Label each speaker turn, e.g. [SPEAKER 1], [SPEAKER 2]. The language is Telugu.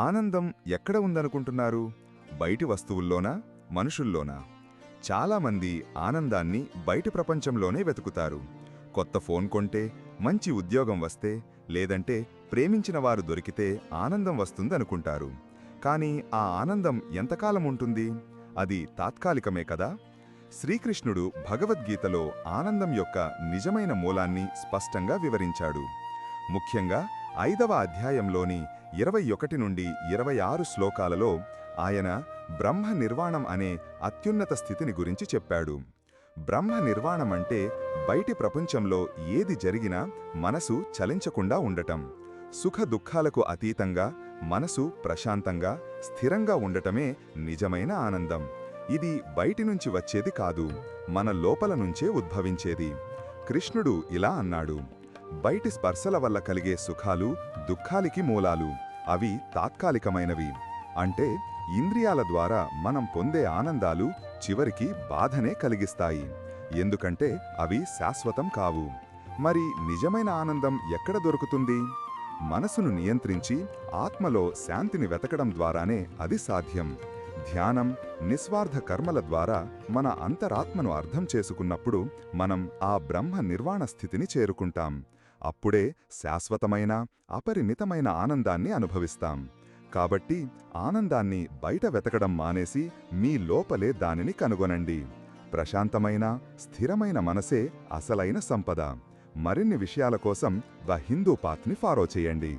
[SPEAKER 1] ఆనందం ఎక్కడ ఉందనుకుంటున్నారు? బయటి వస్తువుల్లోనా? మనుషుల్లోనా? చాలామంది ఆనందాన్ని బయటి ప్రపంచంలోనే వెతుకుతారు. కొత్త ఫోన్ కొంటే, మంచి ఉద్యోగం వస్తే, లేదంటే ప్రేమించిన వారు దొరికితే ఆనందం వస్తుందనుకుంటారు. కానీ ఆ ఆనందం ఎంతకాలం ఉంటుంది? అది తాత్కాలికమే కదా? శ్రీకృష్ణుడు భగవద్గీతలో ఆనందం యొక్క నిజమైన మూలాన్ని స్పష్టంగా వివరించాడు. ముఖ్యంగా 5వ అధ్యాయంలోని 21 నుండి 26 శ్లోకాలలో ఆయన బ్రహ్మ నిర్వాణం అనే అత్యున్నత స్థితిని గురించి చెప్పాడు. బ్రహ్మ నిర్వాణమంటే బయటి ప్రపంచంలో ఏది జరిగినా మనసు చలించకుండా ఉండటం. సుఖ దుఃఖాలకు అతీతంగా మనసు ప్రశాంతంగా, స్థిరంగా ఉండటమే నిజమైన ఆనందం. ఇది బయటి నుంచి వచ్చేది కాదు, మన లోపల నుంచే ఉద్భవించేది. కృష్ణుడు ఇలా అన్నాడు: బయటి స్పర్శల వల్ల కలిగే సుఖాలు దుఃఖాలికి మూలాలు. అవి తాత్కాలికమైనవి. అంటే ఇంద్రియాల ద్వారా మనం పొందే ఆనందాలు చివరికి బాధనే కలిగిస్తాయి. ఎందుకంటే అవి శాశ్వతం కావు. మరి నిజమైన ఆనందం ఎక్కడ దొరుకుతుంది? మనసును నియంత్రించి ఆత్మలో శాంతిని వెతకడం ద్వారానే అది సాధ్యం. ధ్యానం, నిస్వార్థ కర్మల ద్వారా మన అంతరాత్మను అర్థం చేసుకున్నప్పుడు మనం ఆ బ్రహ్మ నిర్వాణ స్థితిని చేరుకుంటాం. అప్పుడే శాశ్వతమైన, అపరిమితమైన ఆనందాన్ని అనుభవిస్తాం. కాబట్టి ఆనందాన్ని బయట వెతకడం మానేసి మీ లోపలే దానిని కనుగొనండి. ప్రశాంతమైన, స్థిరమైన మనసే అసలైన సంపద. మరిన్ని విషయాల కోసం ద హిందూ పాత్ని ఫాలో చేయండి.